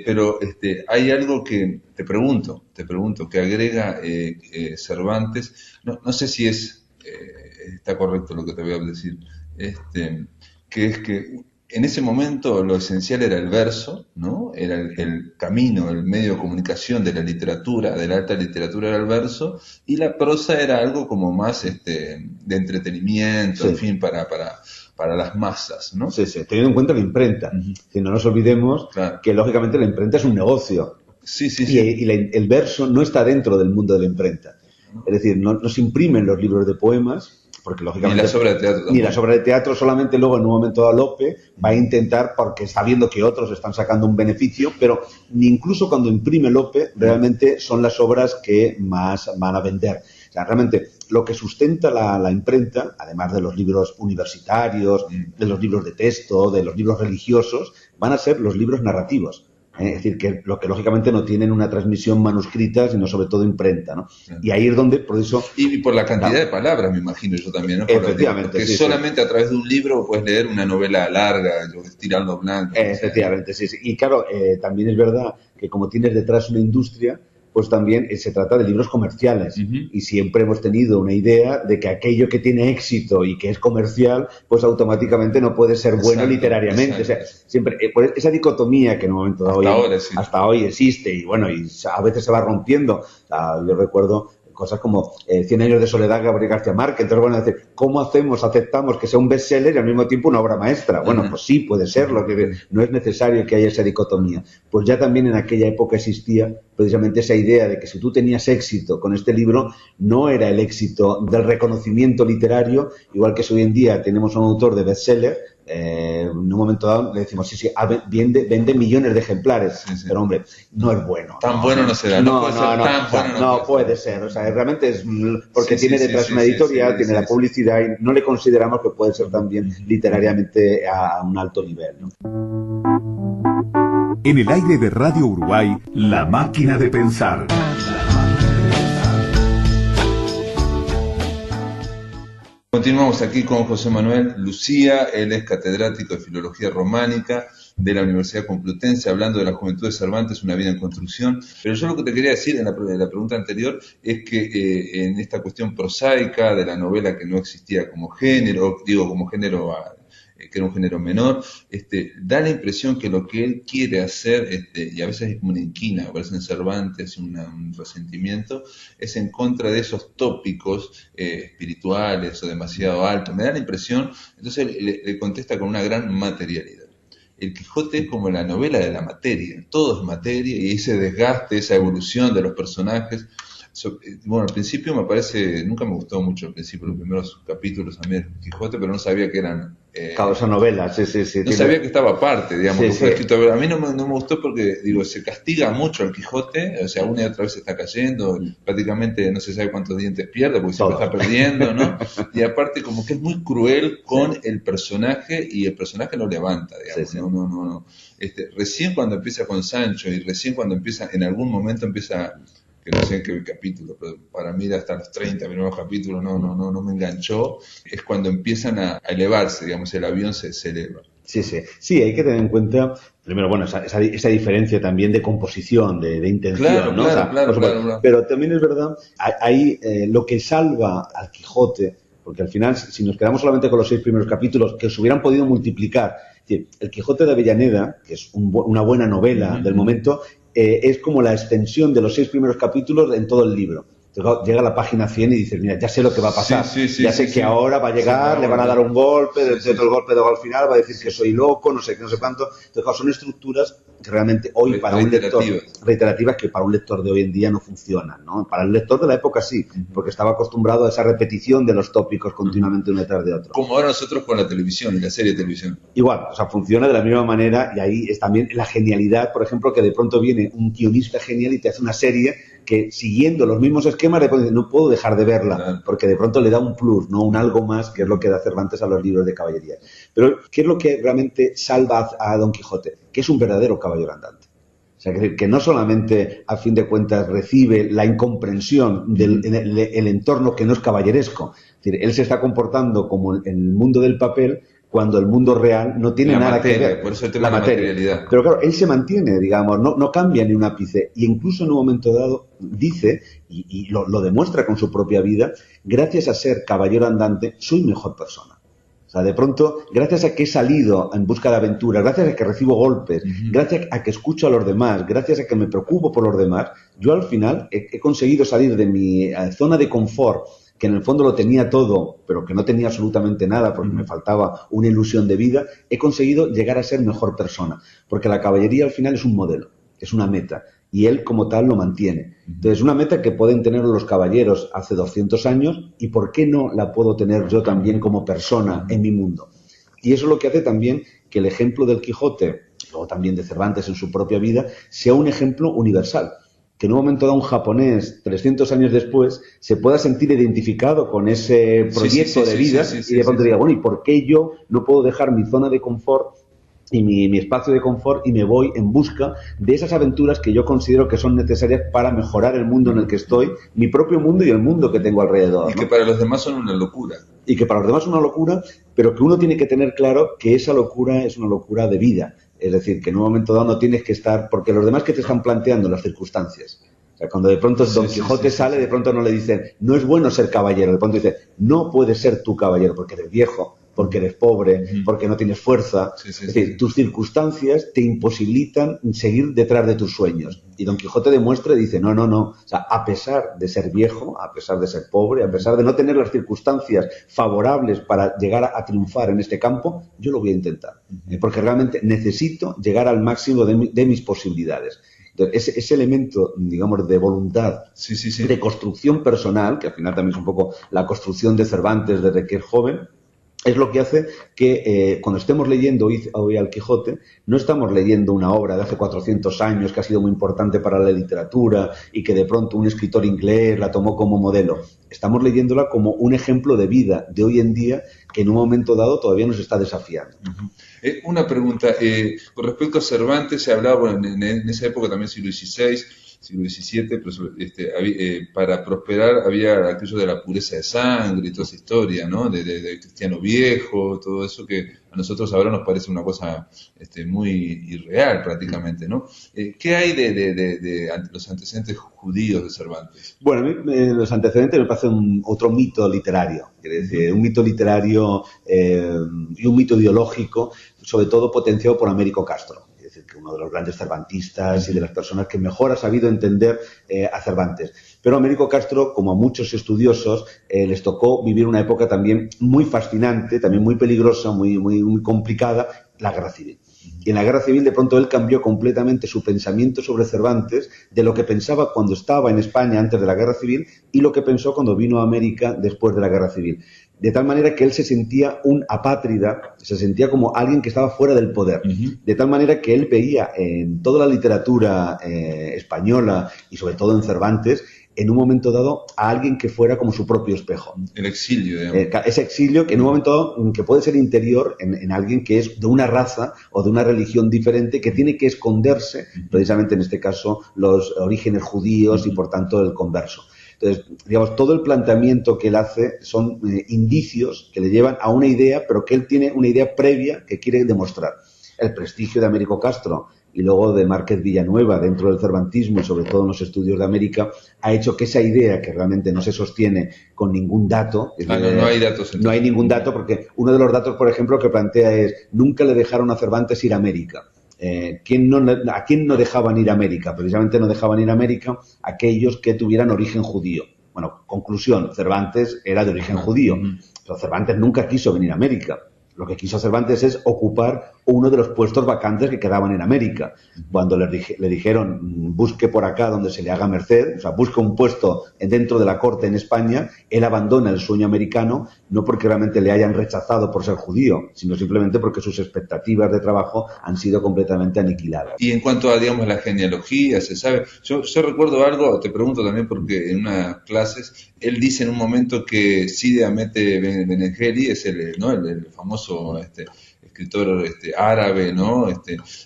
pero hay algo que te pregunto, que agrega Cervantes, no sé si está correcto lo que te voy a decir, que es que en ese momento lo esencial era el verso, ¿no? Era el camino, el medio de comunicación de la literatura, de la alta literatura era el verso, y la prosa era algo como más de entretenimiento, en fin, para las masas, ¿no? Sí, teniendo en cuenta la imprenta. Si no nos olvidemos que lógicamente la imprenta es un negocio. Y el verso no está dentro del mundo de la imprenta. Es decir, no se imprimen los libros de poemas, porque lógicamente... Ni las obras de teatro tampoco. Ni las obras de teatro, solamente luego en un momento dado Lope va a intentar, porque está viendo que otros están sacando un beneficio, pero ni incluso cuando imprime Lope, realmente son las obras que más van a vender. O sea, realmente lo que sustenta la imprenta, además de los libros universitarios, de los libros de texto, de los libros religiosos, van a ser los libros narrativos. Es decir, que lo que lógicamente no tienen una transmisión manuscrita, sino sobre todo imprenta, ¿no? Y ahí es donde, por eso... Y por la cantidad de palabras, me imagino yo también, ¿no? Efectivamente, porque solamente a través de un libro puedes leer una novela larga, Tirando Blanco. Efectivamente, sí. Y claro, también es verdad que como tienes detrás una industria, pues también se trata de libros comerciales. Y siempre hemos tenido una idea de que aquello que tiene éxito y que es comercial, pues automáticamente no puede ser bueno literariamente. O sea, siempre por esa dicotomía que en un momento dado hasta hoy existe y bueno, y a veces se va rompiendo. O sea, yo recuerdo cosas como 100 años de soledad, Gabriel García Márquez. Entonces, bueno, decir, ¿cómo aceptamos que sea un bestseller y al mismo tiempo una obra maestra? Bueno, pues sí, puede serlo, que no es necesario que haya esa dicotomía. Pues ya también en aquella época existía precisamente esa idea de que si tú tenías éxito con este libro, no era el éxito del reconocimiento literario, igual que si hoy en día tenemos a un autor de bestseller, en un momento dado le decimos, vende millones de ejemplares, pero hombre, no es bueno. Tan bueno no será, no puede ser, o sea, realmente es porque tiene detrás una editorial, tiene la publicidad y no le consideramos que puede ser también literariamente a un alto nivel, ¿no? En el aire de Radio Uruguay, La Máquina de Pensar. Continuamos aquí con José Manuel Lucía, él es catedrático de Filología Románica de la Universidad Complutense, hablando de la juventud de Cervantes, una vida en construcción. Pero yo lo que te quería decir en la pregunta anterior es que en esta cuestión prosaica de la novela que no existía como género, que era un género menor, da la impresión que lo que él quiere hacer, y a veces es como una inquina, aparece en Cervantes, un resentimiento, es en contra de esos tópicos espirituales o demasiado altos. Me da la impresión, entonces le contesta con una gran materialidad. El Quijote es como la novela de la materia, todo es materia, y ese desgaste, esa evolución de los personajes. Bueno, al principio nunca me gustó mucho al principio, los primeros capítulos a mí del Quijote, pero no sabía que eran... Claro, esa novela, sí. No sabía que estaba aparte, digamos, que fue escrito. Sí. A mí no me gustó porque, se castiga mucho al Quijote, o sea, una y otra vez se está cayendo, prácticamente no se sabe cuántos dientes pierde, porque siempre está perdiendo, ¿no? Y aparte como que es muy cruel con el personaje, y el personaje lo levanta, digamos, no. Recién cuando empieza con Sancho, y recién cuando empieza, en algún momento empieza... que no sé en qué capítulo, pero para mí hasta los 30 primeros capítulos no me enganchó, es cuando empiezan a elevarse, digamos, el avión se eleva. Sí, hay que tener en cuenta, primero, bueno, esa diferencia también de composición, de intención, claro, ¿no? Claro. Pero también es verdad, hay lo que salva al Quijote, porque al final, si nos quedamos solamente con los 6 primeros capítulos, que se hubieran podido multiplicar, es decir, el Quijote de Avellaneda, que es una buena novela del momento, es como la extensión de los 6 primeros capítulos en todo el libro. Entonces, llega a la página 100 y dices, mira, ya sé lo que va a pasar. Ya sé que ahora va a llegar, le van a dar un golpe, dentro del golpe de al final va a decir que soy loco, no sé qué, no sé cuánto. Entonces, claro, son estructuras que realmente hoy para un lector... Reiterativas que para un lector de hoy en día no funcionan, ¿no? Para el lector de la época sí, porque estaba acostumbrado a esa repetición de los tópicos continuamente uno detrás de otro. Como ahora nosotros con la televisión y la serie de televisión. Igual, o sea, funciona de la misma manera, y ahí es también la genialidad, por ejemplo, que de pronto viene un guionista genial y te hace una serie que, siguiendo los mismos esquemas, de pronto no puedo dejar de verla, claro, porque de pronto le da un plus, ¿no? Un algo más, que es lo que da Cervantes a los libros de caballería. Pero, ¿qué es lo que realmente salva a Don Quijote? Que es un verdadero caballero andante. O sea, que no solamente, a fin de cuentas, recibe la incomprensión del el entorno que no es caballeresco. Es decir, él se está comportando como en el mundo del papel, cuando el mundo real no tiene nada que ver. Por eso el tema de la materialidad. Pero claro, él se mantiene, digamos, no cambia ni un ápice. Y incluso en un momento dado dice, y lo demuestra con su propia vida, gracias a ser caballero andante, soy mejor persona. O sea, de pronto, gracias a que he salido en busca de aventuras, gracias a que recibo golpes, gracias a que escucho a los demás, gracias a que me preocupo por los demás, yo al final he conseguido salir de mi zona de confort, que en el fondo lo tenía todo, pero que no tenía absolutamente nada porque me faltaba una ilusión de vida. He conseguido llegar a ser mejor persona, porque la caballería al final es un modelo, es una meta, y él como tal lo mantiene. Entonces, una meta que pueden tener los caballeros hace 200 años, y ¿por qué no la puedo tener yo también como persona en mi mundo? Y eso es lo que hace también que el ejemplo del Quijote, luego también de Cervantes en su propia vida, sea un ejemplo universal. Que en un momento dado un japonés, 300 años después, se pueda sentir identificado con ese proyecto de vida y de pronto diga, bueno, ¿y por qué yo no puedo dejar mi zona de confort y mi espacio de confort y me voy en busca de esas aventuras que yo considero que son necesarias para mejorar el mundo en el que estoy, mi propio mundo y el mundo que tengo alrededor? Y que para los demás son una locura. Y que para los demás es una locura, pero que uno tiene que tener claro que esa locura es una locura de vida. Es decir, que en un momento dado no tienes que estar... Porque los demás que te están planteando las circunstancias. O sea, cuando de pronto Don Quijote sale, de pronto no le dicen, no es bueno ser caballero. De pronto dice, no puedes ser tu caballero porque eres viejo, porque eres pobre, porque no tienes fuerza. Es decir, tus circunstancias te imposibilitan seguir detrás de tus sueños. Y Don Quijote demuestra y dice, no. O sea, a pesar de ser viejo, a pesar de ser pobre, a pesar de no tener las circunstancias favorables para llegar a triunfar en este campo, yo lo voy a intentar. Porque realmente necesito llegar al máximo de mis posibilidades. Entonces, ese elemento, digamos, de voluntad, de construcción personal, que al final también es un poco la construcción de Cervantes desde que es joven, es lo que hace que cuando estemos leyendo hoy al Quijote, no estamos leyendo una obra de hace 400 años que ha sido muy importante para la literatura y que de pronto un escritor inglés la tomó como modelo. Estamos leyéndola como un ejemplo de vida de hoy en día que en un momento dado todavía nos está desafiando. Una pregunta, con respecto a Cervantes, se hablaba, bueno, en esa época también siglo XVI, siglo XVII, pero para prosperar había aquello de la pureza de sangre y toda esa historia, ¿no? De cristiano viejo, todo eso que a nosotros ahora nos parece una cosa muy irreal prácticamente, ¿no? ¿Qué hay de los antecedentes judíos de Cervantes? Bueno, a mí, los antecedentes me parece otro mito literario, quiere decir, un mito literario y un mito ideológico, sobre todo potenciado por Américo Castro. Es decir, que uno de los grandes cervantistas y de las personas que mejor ha sabido entender a Cervantes. Pero a Américo Castro, como a muchos estudiosos, les tocó vivir una época también muy fascinante, también muy peligrosa, muy complicada, la Guerra Civil. Y en la Guerra Civil, de pronto, él cambió completamente su pensamiento sobre Cervantes, de lo que pensaba cuando estaba en España antes de la Guerra Civil y lo que pensó cuando vino a América después de la Guerra Civil. De tal manera que él se sentía un apátrida, se sentía como alguien que estaba fuera del poder. De tal manera que él veía en toda la literatura española y sobre todo en Cervantes, en un momento dado, a alguien que fuera como su propio espejo. El exilio, digamos. Ese exilio que en un momento dado, que puede ser interior en alguien que es de una raza o de una religión diferente, que tiene que esconderse, precisamente en este caso, los orígenes judíos y por tanto el converso. Entonces, digamos, todo el planteamiento que él hace son indicios que le llevan a una idea, pero que él tiene una idea previa que quiere demostrar. El prestigio de Américo Castro y luego de Márquez Villanueva dentro del cervantismo y sobre todo en los estudios de América ha hecho que esa idea, que realmente no se sostiene con ningún dato, no hay datos. No hay ningún dato, porque uno de los datos, por ejemplo, que plantea es: nunca le dejaron a Cervantes ir a América. ¿A quién no dejaban ir a América? Precisamente no dejaban ir a América aquellos que tuvieran origen judío. Bueno, conclusión, Cervantes era de origen judío, pero Cervantes nunca quiso venir a América. Lo que quiso Cervantes es ocupar uno de los puestos vacantes que quedaban en América. Cuando le dijeron, busque por acá donde se le haga merced, o sea, busque un puesto dentro de la corte en España, él abandona el sueño americano, no porque realmente le hayan rechazado por ser judío, sino simplemente porque sus expectativas de trabajo han sido completamente aniquiladas. Y en cuanto a, digamos, la genealogía, se sabe, yo recuerdo algo, te pregunto también porque en unas clases, él dice en un momento que Cide Hamete Benengeli es el famoso escritor árabe, ¿no?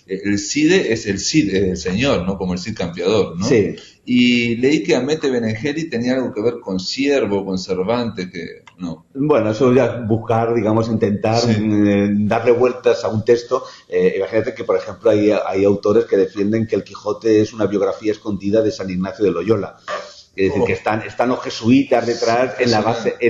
El Cide es el Cid, el señor, ¿no? Como el Cid Campeador, ¿no? Sí. Y leí que Hamete Benengeli tenía algo que ver con Ciervo, con Cervantes, que no. Bueno, eso ya buscar, digamos, intentar darle vueltas a un texto. Imagínate que, por ejemplo, hay autores que defienden que el Quijote es una biografía escondida de San Ignacio de Loyola. Es decir, que están los jesuitas detrás en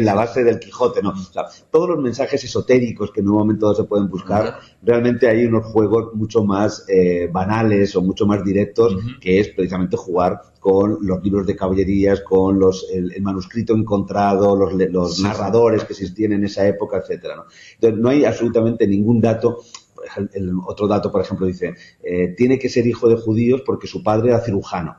la base del Quijote, ¿no? O sea, todos los mensajes esotéricos que en un momento dado se pueden buscar, realmente hay unos juegos mucho más banales o mucho más directos, que es precisamente jugar con los libros de caballerías, con el manuscrito encontrado, los narradores que existían en esa época, etcétera, ¿no? Entonces, no hay absolutamente ningún dato. Otro dato, por ejemplo, dice, tiene que ser hijo de judíos porque su padre era cirujano.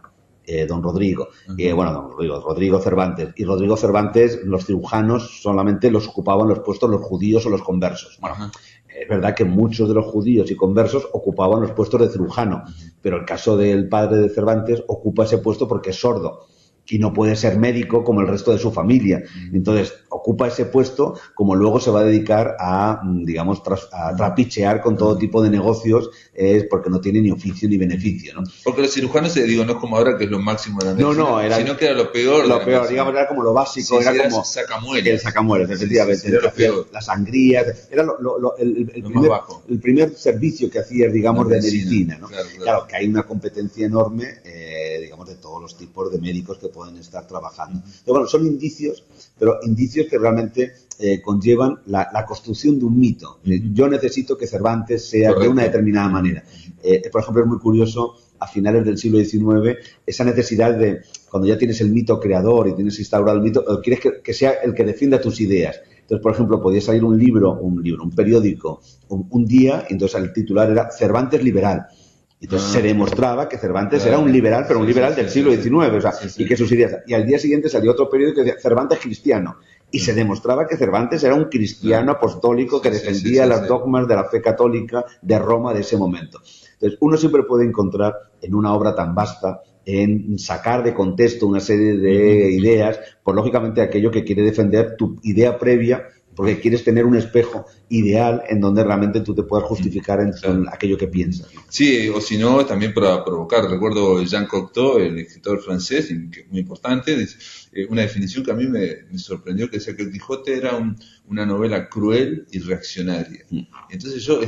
Don Rodrigo, Rodrigo Cervantes. Y Rodrigo Cervantes, los cirujanos solamente los ocupaban los puestos los judíos o los conversos. Bueno, es verdad que muchos de los judíos y conversos ocupaban los puestos de cirujano, pero el caso del padre de Cervantes ocupa ese puesto porque es sordo y no puede ser médico como el resto de su familia. Entonces, ocupa ese puesto, como luego se va a dedicar a, digamos, a trapichear con todo tipo de negocios, porque no tiene ni oficio ni beneficio, ¿no? Porque los cirujanos, no es como ahora que es lo máximo de la medicina, sino que era lo peor. Lo peor, digamos, era como lo básico, sí, era como sacamueles. El sacamueles, efectivamente. Sí, era lo peor. Las sangrías, era el primer servicio que hacías, digamos, de medicina, ¿no? Claro, que hay una competencia enorme, digamos, de todos los tipos de médicos que pueden estar trabajando. Pero bueno, son indicios, pero indicios que realmente conllevan la construcción de un mito. Yo necesito que Cervantes sea de una determinada manera. Por ejemplo, es muy curioso, a finales del siglo XIX, esa necesidad de, cuando ya tienes el mito creador y tienes instaurado el mito, quieres que sea el que defienda tus ideas. Entonces, por ejemplo, podía salir un periódico, un día, y entonces el titular era Cervantes liberal. Entonces se demostraba que Cervantes era un liberal, pero un liberal del siglo XIX, o sea, y que sus ideas. Y al día siguiente salió otro periódico que decía Cervantes cristiano. Y se demostraba que Cervantes era un cristiano apostólico que defendía los dogmas de la fe católica de Roma de ese momento. Entonces, uno siempre puede encontrar en una obra tan vasta, en sacar de contexto una serie de ideas, pues lógicamente aquello que quiere defender tu idea previa, porque quieres tener un espejo ideal en donde realmente tú te puedas justificar en aquello que piensas. Sí, o si no, también para provocar. Recuerdo Jean Cocteau, el escritor francés, que es muy importante, una definición que a mí me sorprendió, que decía que el Quijote era una novela cruel y reaccionaria. Entonces yo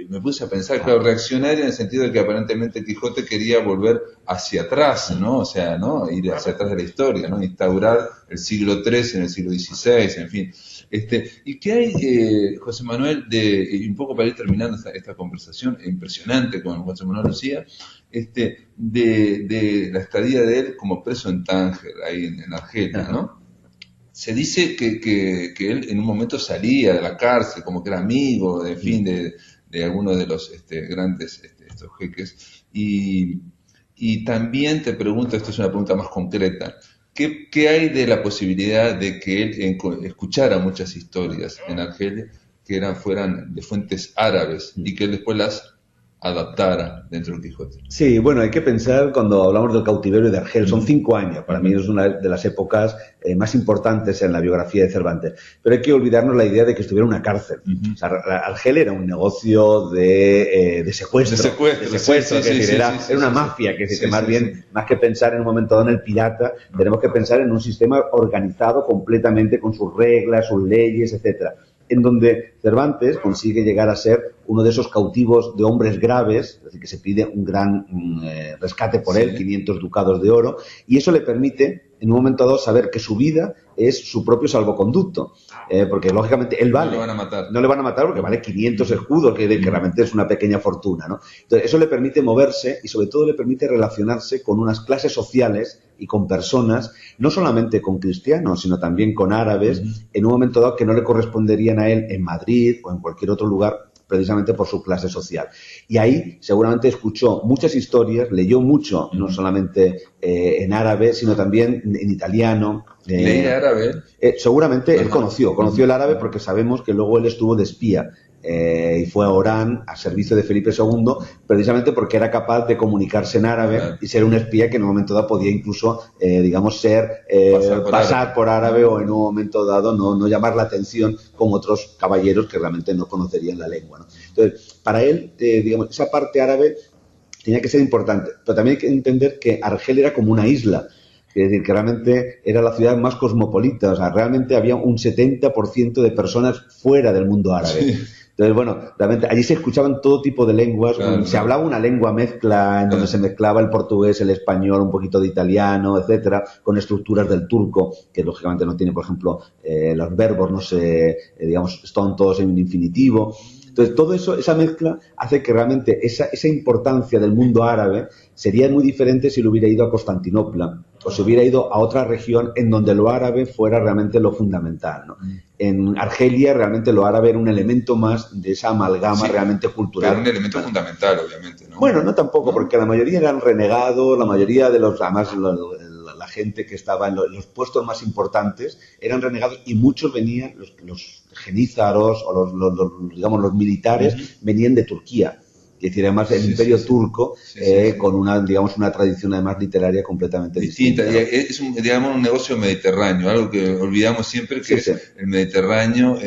me puse a pensar, claro, reaccionaria en el sentido de que aparentemente el Quijote quería volver hacia atrás, ¿no? O sea, ¿no? Ir hacia atrás de la historia, ¿no? Instaurar el siglo XIII en el siglo XVI, en fin. ¿Y qué hay, José Manuel, un poco para ir terminando esta conversación impresionante con José Manuel Lucía, de la estadía de él como preso en Tánger, ahí en Argelia, ¿no? Se dice que él en un momento salía de la cárcel, como que era amigo, en fin, de algunos de los grandes estos jeques. Y también te pregunto, esto es una pregunta más concreta, ¿qué hay de la posibilidad de que él escuchara muchas historias en Argelia que fueran de fuentes árabes y que él después las adaptara dentro del Quijote? Sí, bueno, hay que pensar cuando hablamos del cautiverio de Argel, son 5 años, para mí es una de las épocas más importantes en la biografía de Cervantes, pero hay que olvidarnos la idea de que estuviera en una cárcel. O sea, Argel era un negocio de secuestro, era una mafia, más que pensar en un momento dado en el pirata, tenemos que pensar en un sistema organizado completamente con sus reglas, sus leyes, etcétera, en donde Cervantes consigue llegar a ser uno de esos cautivos de hombres graves, es decir, que se pide un gran rescate por él, 500 ducados de oro, y eso le permite, en un momento dado, saber que su vida es su propio salvoconducto, porque lógicamente él vale. No le van a matar. No le van a matar porque vale 500 escudos, que realmente es una pequeña fortuna, ¿no? Entonces, eso le permite moverse y sobre todo le permite relacionarse con unas clases sociales y con personas, no solamente con cristianos, sino también con árabes, en un momento dado que no le corresponderían a él en Madrid o en cualquier otro lugar, precisamente por su clase social. Y ahí seguramente escuchó muchas historias, leyó mucho, no solamente en árabe, sino también en italiano. ¿Leía árabe? Seguramente él conoció el árabe porque sabemos que luego él estuvo de espía y fue a Orán, a servicio de Felipe II, precisamente porque era capaz de comunicarse en árabe y ser un espía que en un momento dado podía incluso, pasar por árabe o en un momento dado no llamar la atención con otros caballeros que realmente no conocerían la lengua, ¿no? Entonces, para él, esa parte árabe tenía que ser importante, pero también hay que entender que Argel era como una isla. Es decir, que realmente era la ciudad más cosmopolita, o sea, realmente había un 70% de personas fuera del mundo árabe. Sí. Entonces, bueno, realmente allí se escuchaban todo tipo de lenguas, se hablaba una lengua mezcla en donde se mezclaba el portugués, el español, un poquito de italiano, etcétera, con estructuras del turco, que lógicamente no tiene, por ejemplo, los verbos, no sé, están todos en infinitivo. Entonces, todo eso, esa mezcla hace que realmente esa importancia del mundo árabe sería muy diferente si lo hubiera ido a Constantinopla o si hubiera ido a otra región en donde lo árabe fuera realmente lo fundamental, ¿no? En Argelia realmente lo árabe era un elemento más de esa amalgama realmente cultural. Pero un elemento fundamental, obviamente, ¿no? Bueno, no tampoco, porque la mayoría eran renegados, la mayoría de los, además, la gente que estaba en los puestos más importantes eran renegados y muchos venían, los genízaros o los militares venían de Turquía. Es decir, además el imperio turco con una tradición además literaria completamente distinta. ¿No? Es un negocio mediterráneo, algo que olvidamos siempre, que es el Mediterráneo,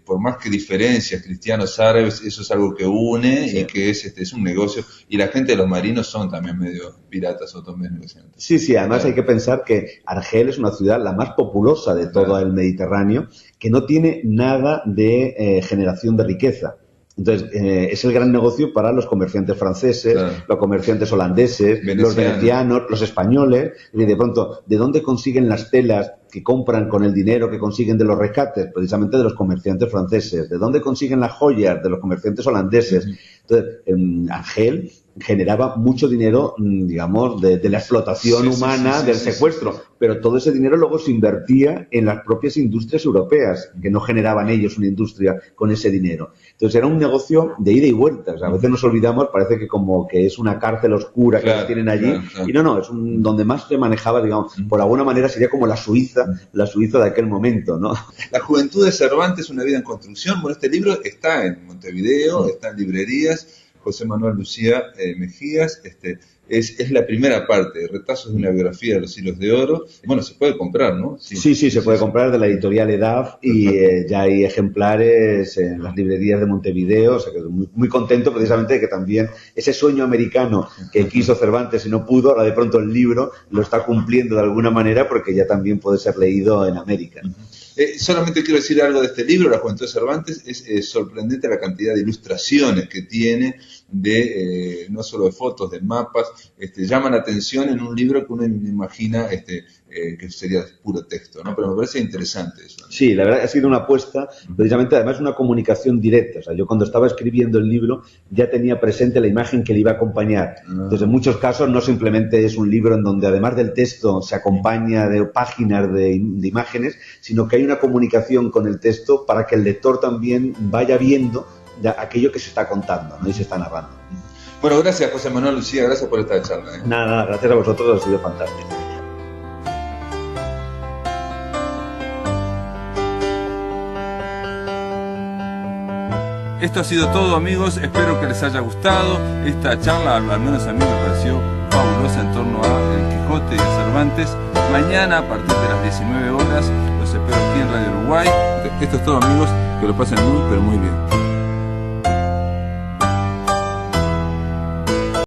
por más que diferencias cristianos árabes, eso es algo que une y que es un negocio, y la gente de los marinos son también medio piratas o también negociantes. Sí, además hay que pensar que Argel es una ciudad la más populosa de todo el Mediterráneo, que no tiene nada de generación de riqueza. Entonces, es el gran negocio para los comerciantes franceses, los comerciantes holandeses, los venecianos, los españoles. Y de pronto, ¿de dónde consiguen las telas que compran con el dinero que consiguen de los rescates? Precisamente de los comerciantes franceses. ¿De dónde consiguen las joyas? De los comerciantes holandeses. Entonces, Argel generaba mucho dinero, de la explotación humana, del secuestro, pero todo ese dinero luego se invertía en las propias industrias europeas, que no generaban ellos una industria con ese dinero. Entonces era un negocio de ida y vuelta. O sea, a veces nos olvidamos, parece que como que es una cárcel oscura que tienen allí, y no, es donde más se manejaba, por alguna manera sería como la Suiza de aquel momento, ¿no? La juventud de Cervantes, una vida en construcción. Bueno, este libro está en Montevideo, está en librerías. José Manuel Lucía Mejías. Es la primera parte, Retazos de una biografía de los Siglos de Oro. Bueno, se puede comprar, ¿no? Sí, se puede comprar de la editorial EDAF y ya hay ejemplares en las librerías de Montevideo, o sea que muy, muy contento precisamente de que también ese sueño americano que quiso Cervantes y no pudo, ahora de pronto el libro lo está cumpliendo de alguna manera porque ya también puede ser leído en América. Solamente quiero decir algo de este libro, La Juventud de Cervantes. Es sorprendente la cantidad de ilustraciones que tiene, no solo de fotos, de mapas. Llama la atención en un libro que uno imagina que sería puro texto, ¿no? Pero me parece interesante eso, ¿no? Sí, la verdad ha sido una apuesta, precisamente además una comunicación directa. O sea, yo cuando estaba escribiendo el libro ya tenía presente la imagen que le iba a acompañar. Entonces, en muchos casos no simplemente es un libro en donde además del texto se acompaña de páginas de imágenes, sino que hay una comunicación con el texto para que el lector también vaya viendo aquello que se está contando, ¿no? Y se está narrando. Bueno, gracias José Manuel Lucía, gracias por esta charla. Nada, gracias a vosotros, ha sido fantástico. Esto ha sido todo, amigos, espero que les haya gustado esta charla, al menos a mí me pareció fabulosa en torno a El Quijote y a Cervantes. Mañana a partir de las 19 horas los espero aquí en Radio Uruguay. Esto es todo, amigos, que lo pasen muy pero muy bien.